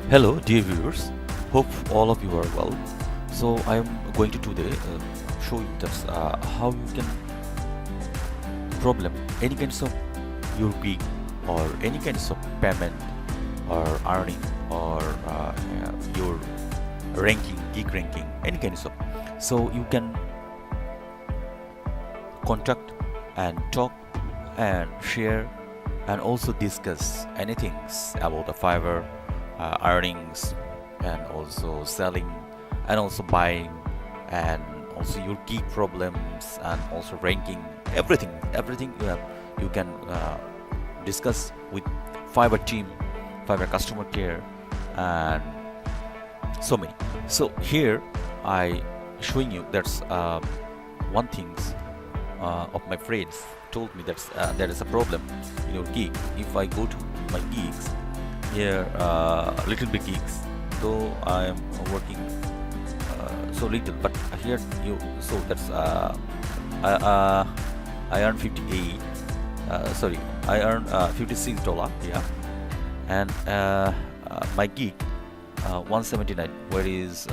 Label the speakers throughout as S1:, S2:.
S1: Hello dear viewers, hope all of you are well. So I am going to today show you that how you can problem any kinds of your gig or any kinds of payment or earning or your ranking, gig ranking, any kinds of. So you can contact and talk and share and also discuss anything about the Fiverr earnings and also selling and also buying and also your gig problems and also ranking, everything you can discuss with Fiverr team, Fiverr Customer Care, and so many. So here I showing you that's one things of my friends told me that there is a problem in your gig. If I go to my gigs here, little bit gigs, though I am working so little, but here you so that's I earn 58. Sorry, I earn $56. Yeah, and my gig 179. Whereas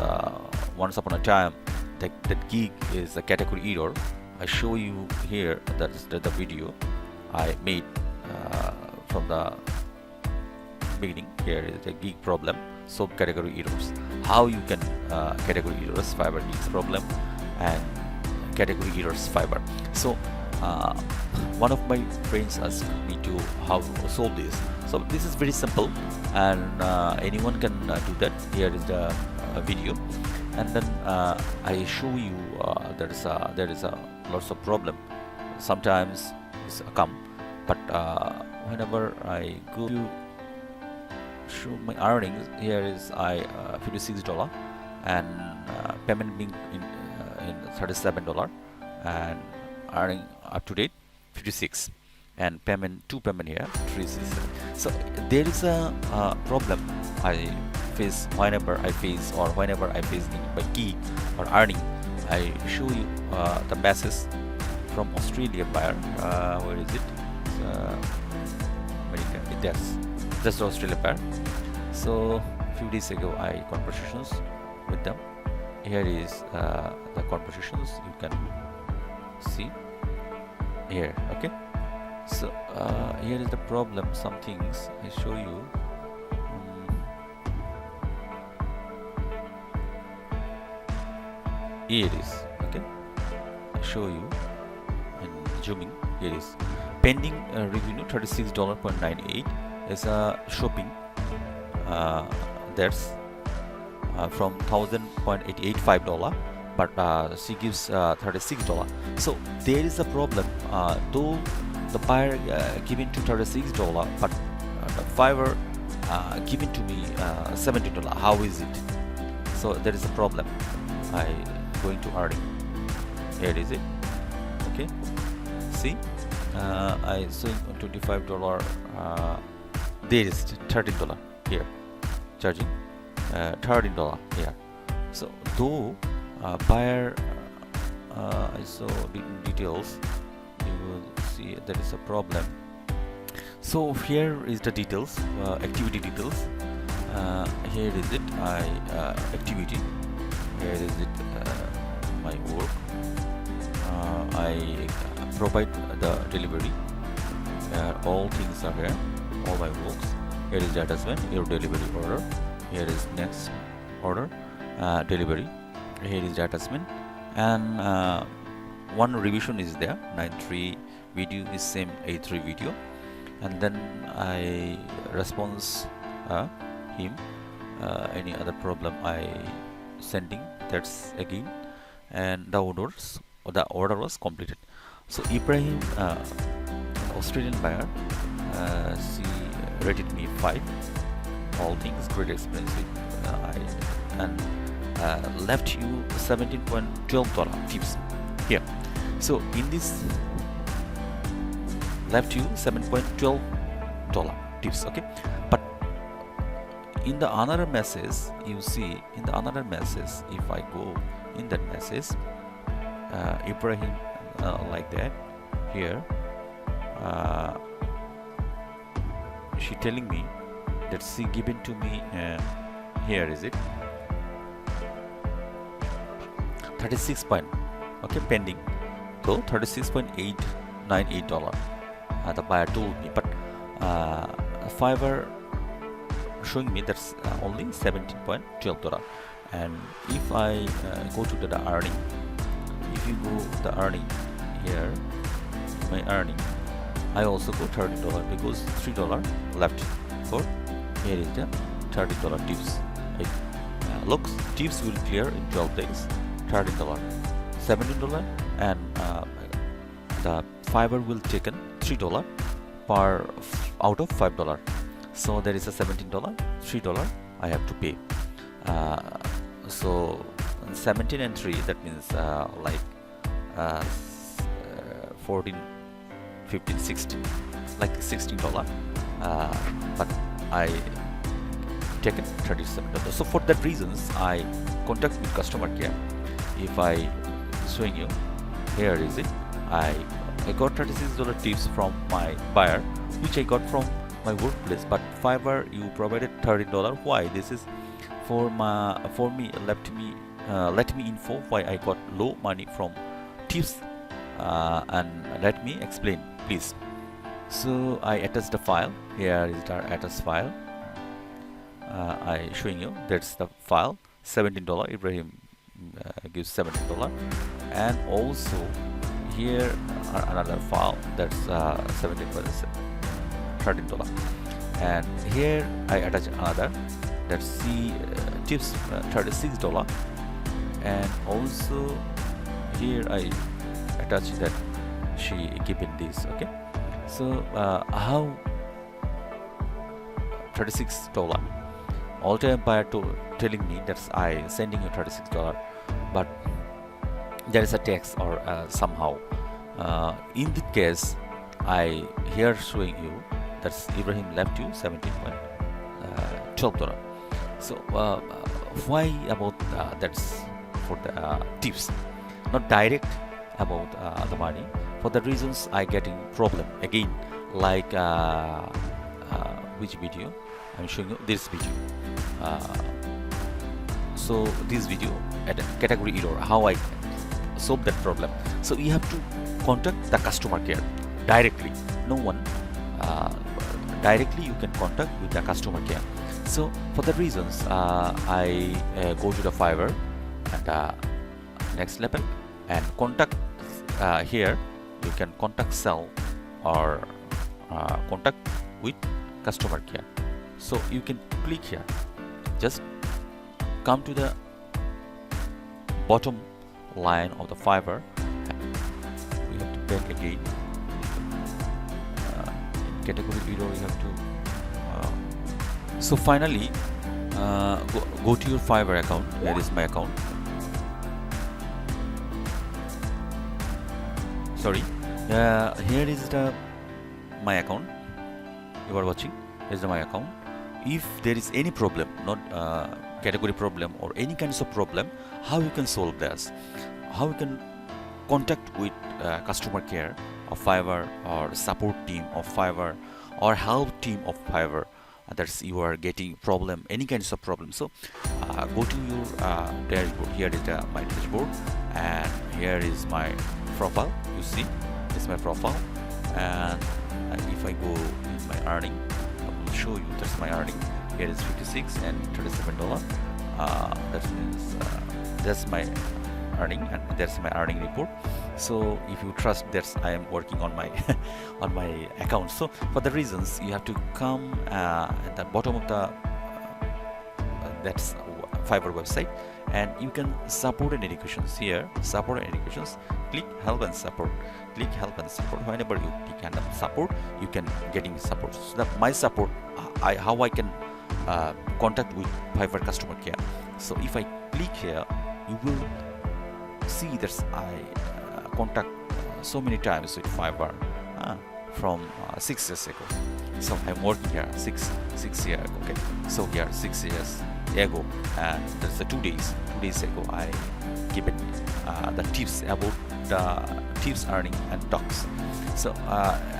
S1: once upon a time that gig is a category error. I show you here that is the video I made from the beginning. Here is the gig problem, so category errors, how you can category errors Fiverr gigs problem and category errors Fiverr. So one of my friends asked me to how to solve this. So this is very simple and anyone can do that. Here is the video, and then I show you there is a lots of problem sometimes it's come, but whenever I go to show my earnings, here is I $56 and payment being in $37 and earning up to date 56 and payment here 367. So there is a problem I face whenever I face in my gig or earning. I show you the message from Australia buyer. Where is it? America. That's the Australia buyer. So a few days ago I conversations with them. Here is the conversations you can see here. Okay. So here is the problem. Some things I show you. Here it is. Okay, I show you in zooming. Here it is pending revenue $36.98 is a shopping that's from $1,000.85, but she gives $36. So there is a problem, though the buyer given to $36, but the Fiverr given to me $17. How is it? So there is a problem. I going to earning. Here is it. Okay, see, I saying $25. There is $13 here, charging $13 here. So though buyer I saw details, you will see there is a problem. So here is the details, activity details. Here is it. Activity. Here is it. My work. I provide the delivery. All things are here. All my works. Here is the attachment. Your delivery order. Here is next order. Delivery. Here is the attachment. And one revision is there. 9.3 video is same 8.3 video. And then I response him. Any other problem I sending. That's again. And the order was completed. So Ibrahim, Australian buyer, she rated me 5. All things great expensive. And left you $17.12 tips here. So in this left you $7.12 tips. Okay, but in the another message, you see in the another message, if I go in that message, Ibrahim like that here, she telling me that she given to me here is it 36 point, okay, pending, so $36.898 the buyer told me, but Fiverr showing me that's only $17.12. And if I go to the earning, if you go the earning here, my earning, I also go $30 because $3 left for here is the $30 tips. It looks tips will clear in 12 days, $30, $17, and the Fiverr will take in $3 per out of $5. So there is a $17, $3 I have to pay. So 17 and 3, that means like 14, 15, 16, like $16. But I taken $37. So for that reasons I contact with customer care. If I showing you, here is it, I got $36 tips from my buyer, which I got from my workplace, but Fiverr you provided $30. Why? This is for me let me info why I got low money from tips, and let me explain please. So I attached the file. Here is the attached file. I showing you, that's the file. $17 Ibrahim gives $17, and also here another file that's $17 $13, and here I attach another, that's C tips $36, and also here I attach that she given this. Okay, so how $36 all time buyer telling me that's I sending you $36, but there is a tax or somehow in this case I here showing you that's Ibrahim left you $17.12. So why about that's for the tips, not direct about the money. For the reasons I getting problem again, like which video I'm showing you, this video. So this video at category error, how I solve that problem. So you have to contact the customer care directly. No one directly you can contact with the customer care. So for the reasons I go to the Fiverr and next level and contact here you can contact sell or contact with customer care. So you can click here, just come to the bottom line of the Fiverr. We have to back again. Category error you have to. So finally, go to your Fiverr account. Here is my account. Sorry, here is my account. You are watching. Here is my account. If there is any problem, not category problem or any kinds of problem, how you can solve this? How you can contact with customer care of Fiverr or support team of Fiverr or help team of Fiverr? That's you are getting problem, any kinds of problem. So go to your dashboard. Here is my dashboard, and here is my profile. You see, this is my profile, and if I go in my earning, I will show you that's my earning. Here is $56 and $37. That means that's my earning, and that's my earning report. So if you trust, that's I am working on my on my account. So for the reasons you have to come at the bottom of the that's Fiverr website, and you can support and educations. Here support and educations, click help and support, click help and support. Whenever you click help and support, you can getting support. So that my support, how I can contact with Fiverr customer care. So if I click here, you will see that I contact so many times with Fiverr from 6 years ago. So I'm working here 6 years ago. Okay, so here 6 years ago, and that's 2 days ago I given the tips about the tips earning and talks. So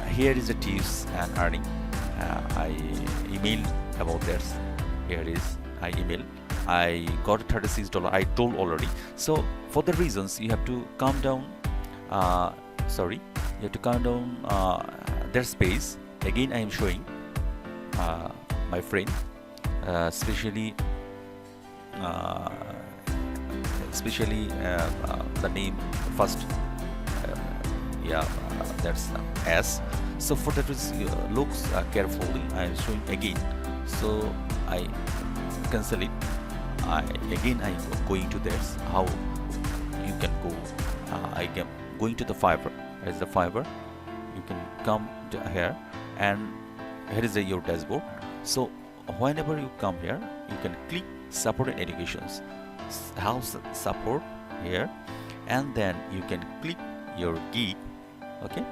S1: here is the tips and earning. I emailed about this. Here is I email. I got $36. I told already. So for the reasons, you have to calm down. You have to calm down their space. Again, I am showing my friend, especially the name first. That's S. So for that looks carefully, I am showing again. So I cancel it. I am going to this. How you can go? I am going to the Fiverr. As the Fiverr, you can come to here, and here is your dashboard. So whenever you come here, you can click Support and Educations, House Support here, and then you can click your gig. Okay,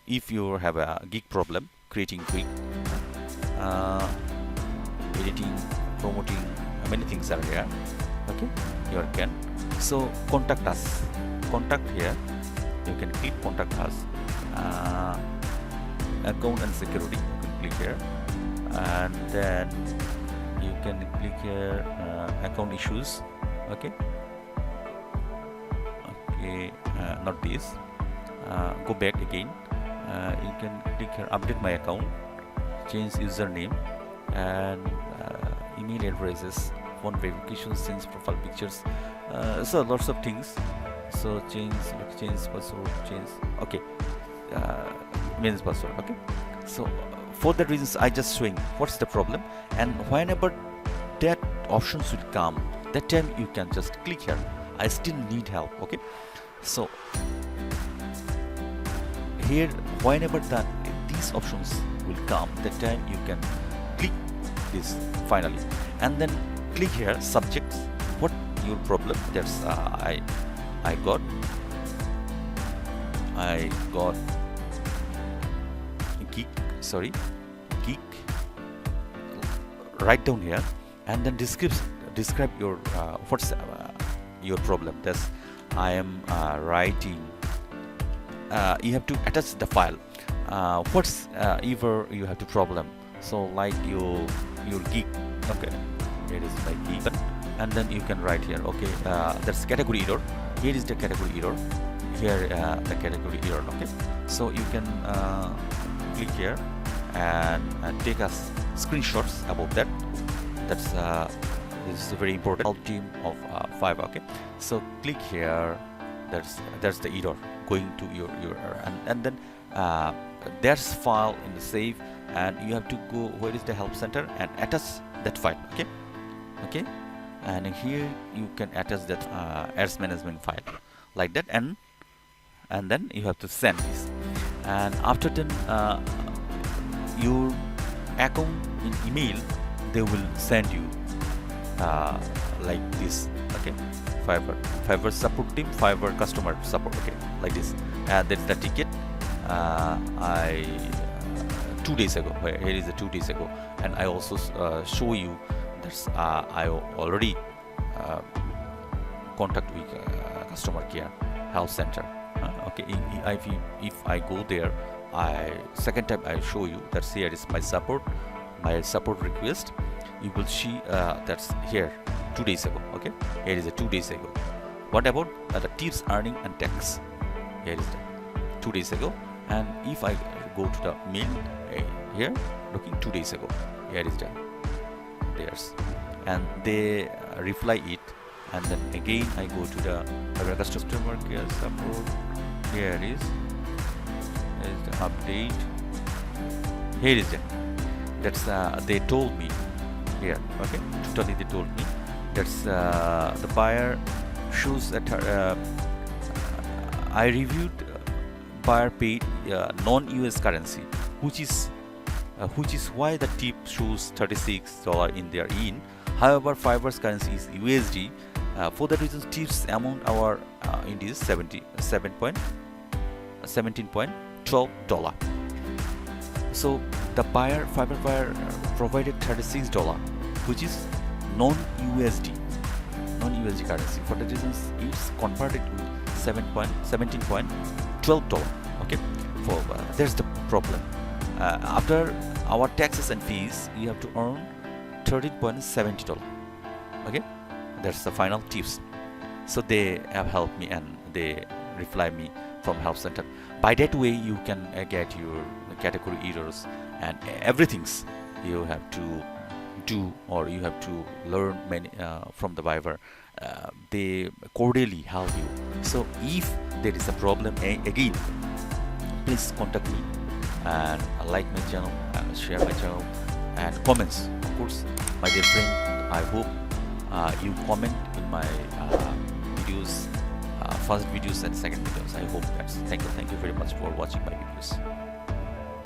S1: if you have a gig problem, creating gig, editing, promoting, many things are here. Okay, you can. So contact us. Contact here. You can click contact us. Account and security. You can click here, and then you can click here account issues. Okay. Not this. Go back again. You can click here update my account, change username, and email addresses, phone verification, change profile pictures. So lots of things. So change password, change. Okay. Means password. Okay. So for that reasons, I just showing what's the problem, and whenever that options will come, that time you can just click here. I still need help. Okay. So here, whenever these options will come, that time you can click this finally, and then click here subjects. What your problem? That's I got geek. Geek. Write down here, and then describe your what's your problem. That's I am writing. You have to attach the file. What's ever you have to problem. So like your geek. Okay, here is my geek, and then you can write here. Okay, that's category error. Here is the category error. Here the category error. Okay, so you can click here and take us screenshots about that. That's this is very important. Help team of Fiverr. Okay, so click here. That's the error going to your and then there's file in the save, and you have to go where is the help center and attach that file. Okay, and here you can attach that errors management file like that, and then you have to send this, and after then your account in email they will send you like this. Okay, Fiverr Support team, Fiverr Customer Support. Okay, like this. That's the ticket. I 2 days ago. Here is the 2 days ago, and I also show you that's I already contact with customer care health center. Okay, if I go there, second time I show you that's here is my support request. You will see that's here 2 days ago. Okay, here is a 2 days ago. What about the tips, earning, and tax? Here is the 2 days ago. And if I go to the mail here, looking 2 days ago, here is the theirs, and they reply it, and then again I go to the Fiverr Customer Care Support. Here is the update. Here is the that's they told me here. Okay, totally they told me that's the buyer shows that I reviewed buyer paid non-US currency, which is why the tip shows $36 in their in. However, Fiverr's currency is USD. For that reason, tips amount our in is $17.12. So the Fiverr buyer provided $36, which is non-USD currency. For that reason, it's converted to $17.12. Okay, there's the problem. After our taxes and fees, you have to earn $13.70. Okay, that's the final tips. So they have helped me and they reply me from help center. By that way you can get your category errors and everything's you have to do, or you have to learn many from the Fiverr. They cordially help you. So if there is a problem again, please contact me and like my channel and share my channel and comments. Of course, my dear friend, I hope you comment in my videos, first videos and second videos. I hope that's thank you very much for watching my videos.